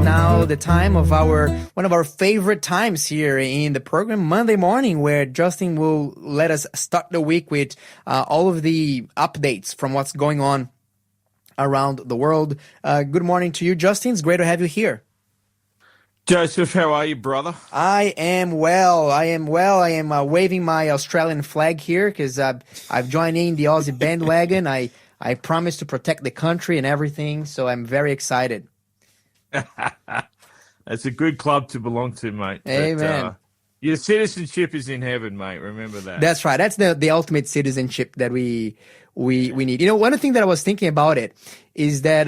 now the time of one of our favorite times here in the program, Monday morning, where Justin will let us start the week with all of the updates from what's going on around the world. Good morning to you, Justin. It's great to have you here. Joseph, how are you, brother? I am well. I am waving my Australian flag here because I've joined in the Aussie bandwagon. I promise to protect the country and everything, so I'm very excited. It's a good club to belong to, mate. Amen. But, your citizenship is in heaven, mate. Remember that. That's right. That's the ultimate citizenship that we need. You know, one thing that I was thinking about it is that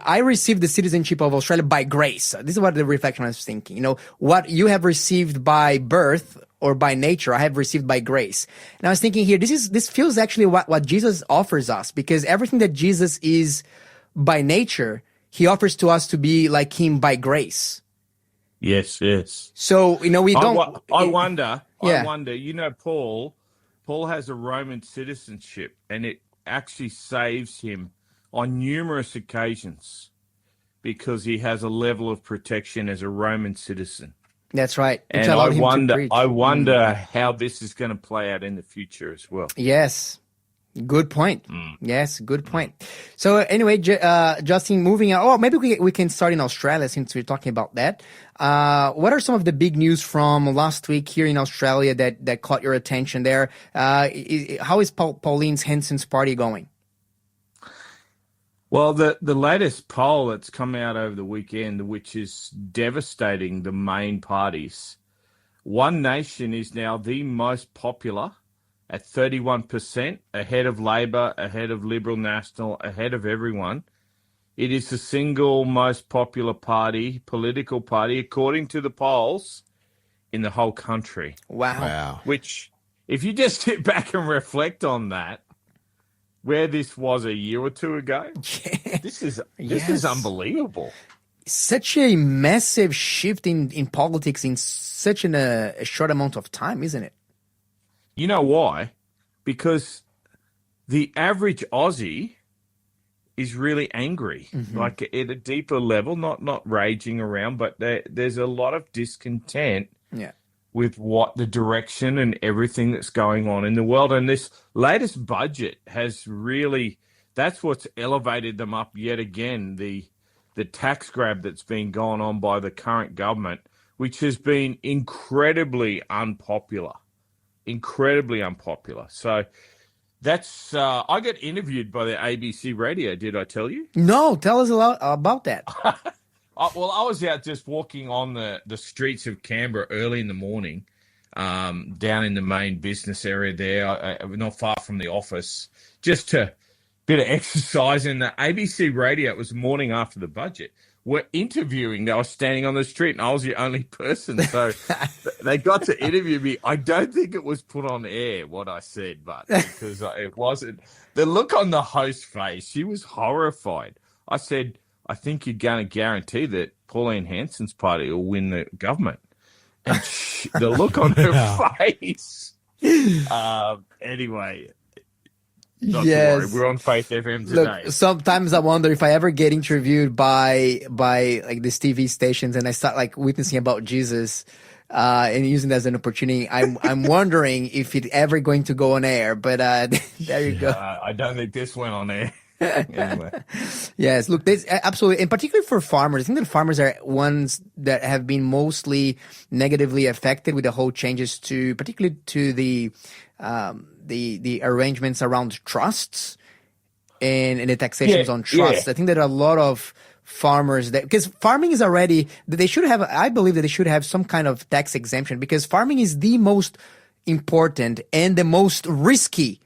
I received the citizenship of Australia by grace. This is what the reflection I was thinking. You know, what you have received by birth or by nature, I have received by grace. And I was thinking here, this feels actually what Jesus offers us, because everything that Jesus is by nature, he offers to us to be like him by grace. Yes. So, you know, we don't. I wonder, you know, Paul has a Roman citizenship, and it actually saves him on numerous occasions because he has a level of protection as a Roman citizen. That's right. And I wonder how this is going to play out in the future as well. Yes. Good point. Yes, good point. So anyway, Justin, moving on. Oh, maybe we can start in Australia since we're talking about that. What are some of the big news from last week here in Australia that caught your attention there? How is Pauline Hanson's party going? Well, the latest poll that's come out over the weekend, which is devastating the main parties, One Nation is now the most popular at 31%, ahead of Labor, ahead of Liberal National, ahead of everyone. It is the single most popular political party, according to the polls, in the whole country. Wow. Which, if you just sit back and reflect on that, where this was a year or two ago, this is unbelievable. Such a massive shift in politics in such a short amount of time, isn't it? You know why? Because the average Aussie is really angry, like at a deeper level, not raging around, but there's a lot of discontent with what the direction and everything that's going on in the world. And this latest budget has really, that's what's elevated them up yet again, the tax grab that's been gone on by the current government, which has been incredibly unpopular. So that's, I got interviewed by the ABC radio. Did I tell you? No, tell us a lot about that. Well, I was out just walking on the streets of Canberra early in the morning, down in the main business area there, not far from the office, just to bit of exercise. In the ABC radio, it was the morning after the budget, were interviewing. They were standing on the street, and I was the only person. So they got to interview me. I don't think it was put on air, what I said, but because it wasn't. The look on the host's face, she was horrified. I said, I think you're going to guarantee that Pauline Hanson's party will win the government. And the look on her face. Anyway, not to worry. We're on Faith FM today. Look, sometimes I wonder if I ever get interviewed by like these TV stations and I start like witnessing about Jesus and using that as an opportunity. I'm wondering if it's ever going to go on air. But there you go. I don't think this went on air. Anyway. Yes, look, this absolutely, and particularly for farmers, I think that farmers are ones that have been mostly negatively affected with the whole changes particularly to the arrangements around trusts and the taxations on trusts. I think that a lot of farmers because farming is already, I believe that they should have some kind of tax exemption, because farming is the most important and the most risky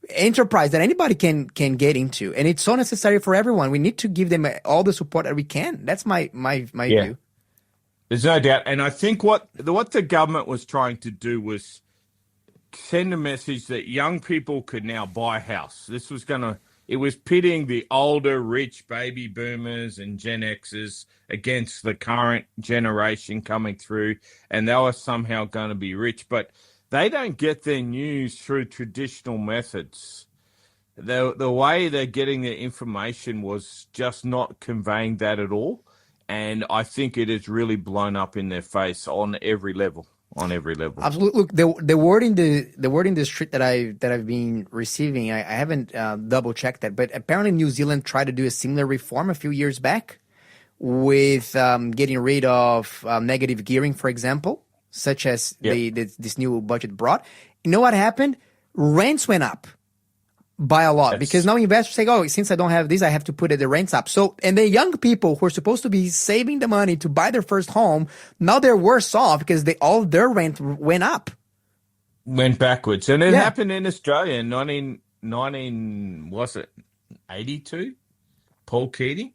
enterprise that anybody can get into, and it's so necessary for everyone. We need to give them all the support that we can. That's my view. There's no doubt, and I think what the government was trying to do was send a message that young people could now buy a house. It was pitting the older, rich baby boomers and Gen Xers against the current generation coming through, and they were somehow going to be rich, but they don't get their news through traditional methods. the way they're getting their information was just not conveying that at all, and I think it has really blown up in their face on every level. On every level. Absolutely. Look, the word in the street that I've been receiving, I haven't double checked that, but apparently New Zealand tried to do a similar reform a few years back with getting rid of negative gearing, for example, such as this new budget brought. You know what happened? Rents went up by a lot because now investors say, oh, since I don't have this, I have to put the rents up. So, and the young people who are supposed to be saving the money to buy their first home, now they're worse off because all their rent went up. Went backwards. And it happened in Australia in 19, was it 82? Paul Keating?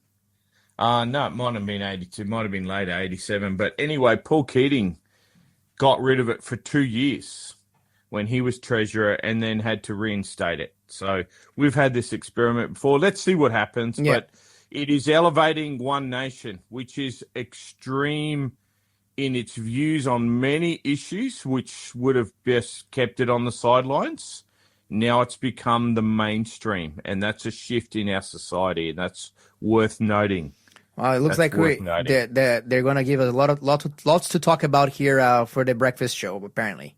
No, it might have been 82, might have been later, 87. But anyway, Paul Keating got rid of it for 2 years when he was treasurer and then had to reinstate it. So we've had this experiment before. Let's see what happens. Yeah. But it is elevating one nation, which is extreme in its views on many issues, which would have best kept it on the sidelines. Now it's become the mainstream, and that's a shift in our society, and that's worth noting. Well, it looks like they're going to give us lots to talk about here for the breakfast show, apparently.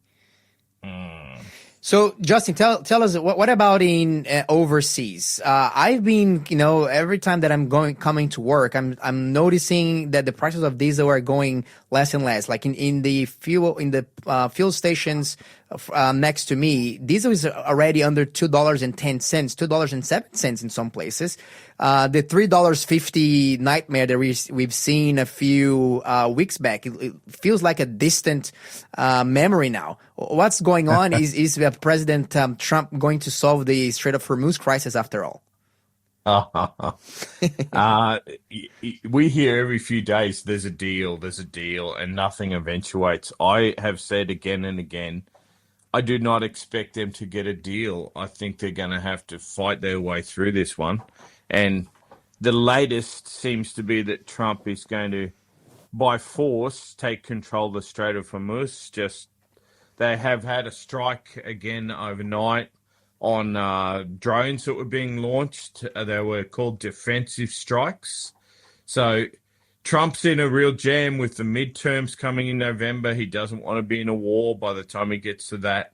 So, Justin, tell us what about in overseas? I've been, every time that I'm coming to work, I'm noticing that the prices of diesel are going less and less. Like in the fuel stations next to me, diesel is already under $2.10, $2.07 in some places. The $3.50 nightmare that we've seen a few weeks back, it feels like a distant memory now. What's going on? Is President Trump going to solve the Strait of Hormuz crisis after all? We hear every few days there's a deal, and nothing eventuates. I have said again and again, I do not expect them to get a deal. I think they're going to have to fight their way through this one. And the latest seems to be that Trump is going to, by force, take control of the Strait of Hormuz. They have had a strike again overnight on drones that were being launched. They were called defensive strikes. So Trump's in a real jam with the midterms coming in November. He doesn't want to be in a war by the time he gets to that.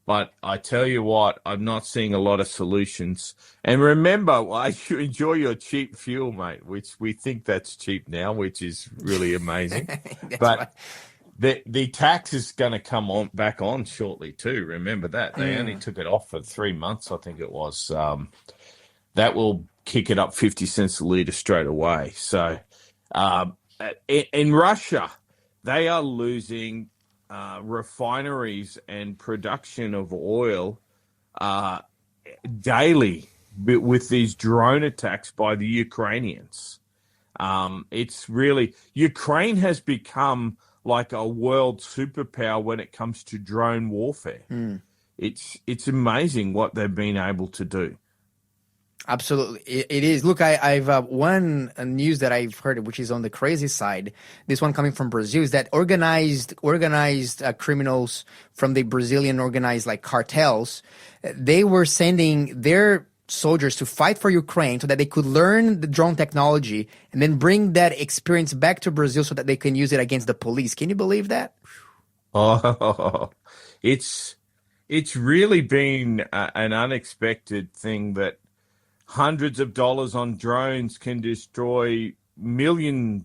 But I tell you what, I'm not seeing a lot of solutions. And remember, you enjoy your cheap fuel, mate, which we think that's cheap now, which is really amazing. But right. The tax is going to come back on shortly too. Remember that. They only took it off for 3 months, I think it was. That will kick it up 50 cents a litre straight away. So in Russia, they are losing refineries and production of oil daily with these drone attacks by the Ukrainians. It's really, Ukraine has become like a world superpower when it comes to drone warfare. It's amazing what they've been able to do. Absolutely, it is. Look, I've one news that I've heard, which is on the crazy side. This one coming from Brazil is that organized criminals from the Brazilian organized like cartels, they were sending their soldiers to fight for Ukraine so that they could learn the drone technology and then bring that experience back to Brazil so that they can use it against the police. Can you believe that? Oh, it's really been an unexpected thing that hundreds of dollars on drones can destroy $1 million,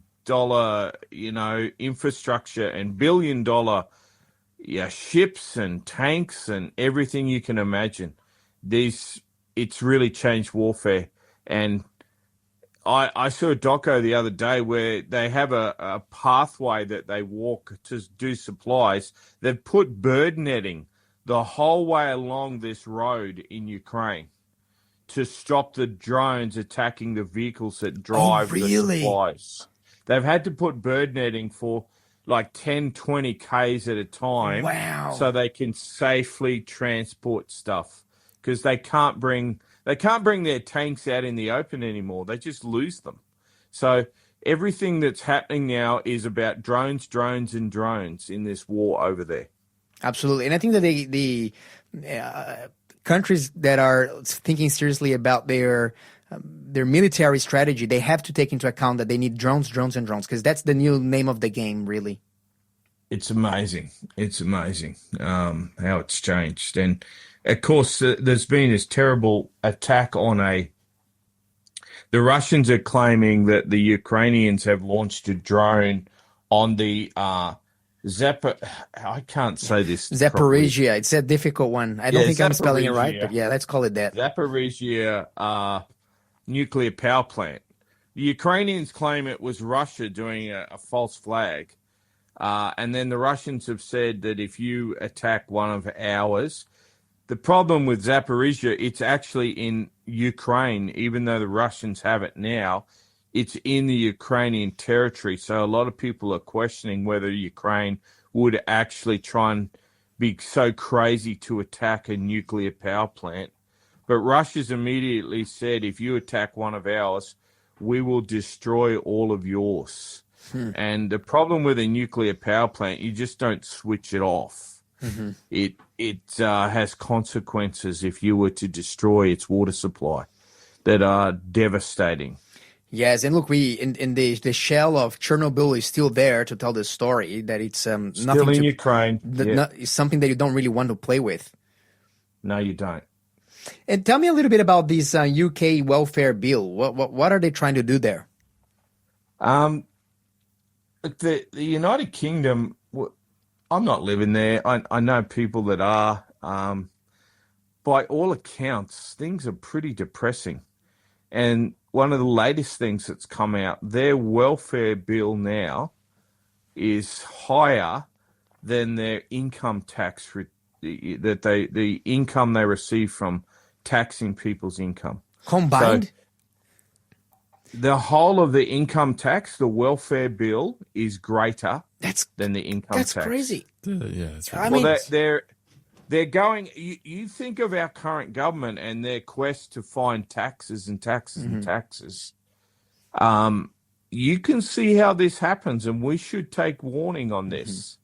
infrastructure and $1 billion, ships and tanks and everything you can imagine. It's really changed warfare. And I saw a doco the other day where they have a pathway that they walk to do supplies. They've put bird netting the whole way along this road in Ukraine to stop the drones attacking the vehicles that drive the supplies. They've had to put bird netting for like 10, 20 Ks at a time. Wow. So they can safely transport stuff. Because they can't bring their tanks out in the open anymore. They just lose them. So everything that's happening now is about drones, drones, and drones in this war over there. Absolutely, and I think that the countries that are thinking seriously about their military strategy, they have to take into account that they need drones, because that's the new name of the game, really. It's amazing. It's amazing how it's changed. And of course, there's been this terrible attack on the Russians are claiming that the Ukrainians have launched a drone on the I can't say this Zaporizhia. properly. It's a difficult one. I don't think I'm spelling it right, but yeah, let's call it that. Zaporizhia nuclear power plant. The Ukrainians claim it was Russia doing a false flag. And then the Russians have said that if you attack one of ours, the problem with Zaporizhia, it's actually in Ukraine, even though the Russians have it now, it's in the Ukrainian territory. So a lot of people are questioning whether Ukraine would actually try and be so crazy to attack a nuclear power plant. But Russia's immediately said, if you attack one of ours, we will destroy all of yours. And the problem with a nuclear power plant, you just don't switch it off. Mm-hmm. It has consequences if you were to destroy its water supply that are devastating. Yes, and look, in the shell of Chernobyl is still there to tell the story that it's still in Ukraine. It's something that you don't really want to play with. No, you don't. And tell me a little bit about this UK welfare bill. What are they trying to do there? The United Kingdom, I'm not living there. I know people that are. By all accounts, things are pretty depressing. And one of the latest things that's come out, their welfare bill now is higher than their income tax, the income they receive from taxing people's income. Combined? So, the whole of the income tax, the welfare bill, is greater than the income tax. That's crazy. Yeah, that's right. I mean, they're going. You think of our current government and their quest to find taxes and taxes and taxes. You can see how this happens, and we should take warning on this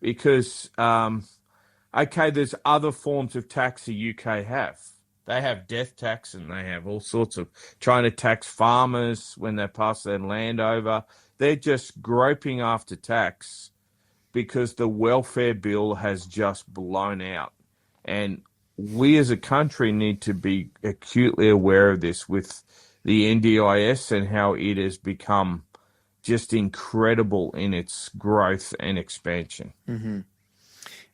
because, okay, there's other forms of tax the UK have. They have death tax and they have all sorts of trying to tax farmers when they pass their land over. They're just groping after tax because the welfare bill has just blown out. And we as a country need to be acutely aware of this with the NDIS and how it has become just incredible in its growth and expansion. Mm-hmm.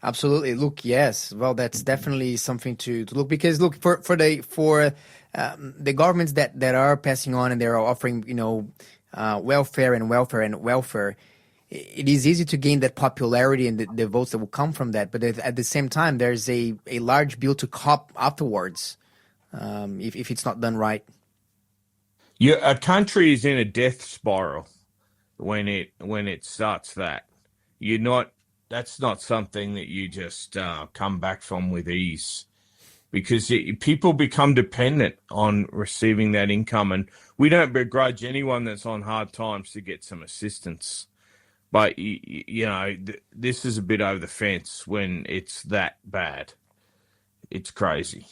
Absolutely. Look, yes. Well, that's definitely something to look, because look for the governments that are passing on and they're offering, welfare. It is easy to gain that popularity and the votes that will come from that. But at the same time, there's a large bill to cop afterwards if it's not done right. A country is in a death spiral when it starts that. That's not something that you just come back from with ease, because people become dependent on receiving that income. And we don't begrudge anyone that's on hard times to get some assistance. But, this is a bit over the fence when it's that bad. It's crazy.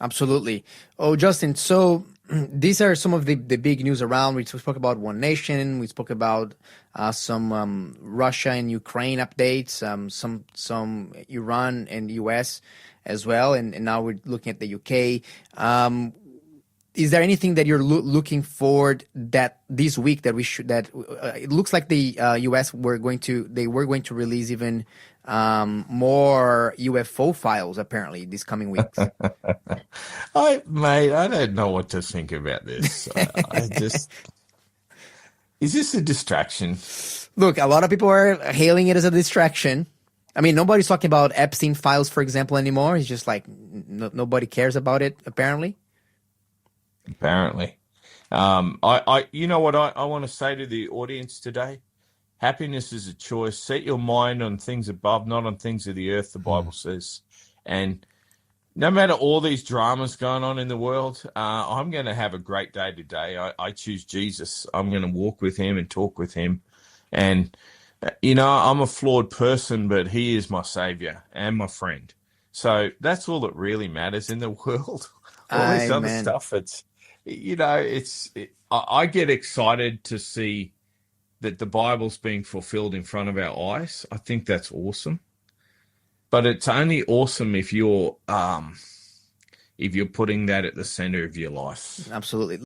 Absolutely. Oh, Justin, so these are some of the big news around. We spoke about One Nation. We spoke about some Russia and Ukraine updates, some Iran and US as well. And now we're looking at the UK. Is there anything that you're looking forward that this week that it looks like the US were going to release even more UFO files apparently this coming weeks? I don't know what to think about this. Is this a distraction? Look, a lot of people are hailing it as a distraction. I mean, nobody's talking about Epstein files, for example, anymore. It's just like nobody cares about it, apparently. Apparently. You know what I want to say to the audience today? Happiness is a choice. Set your mind on things above, not on things of the earth, the Bible says. And no matter all these dramas going on in the world, I'm going to have a great day today. I choose Jesus. I'm going to walk with him and talk with him. And, I'm a flawed person, but he is my savior and my friend. So that's all that really matters in the world. All this other Amen. stuff, I get excited to see that the Bible's being fulfilled in front of our eyes. I think that's awesome. But it's only awesome if you're putting that at the center of your life. Absolutely.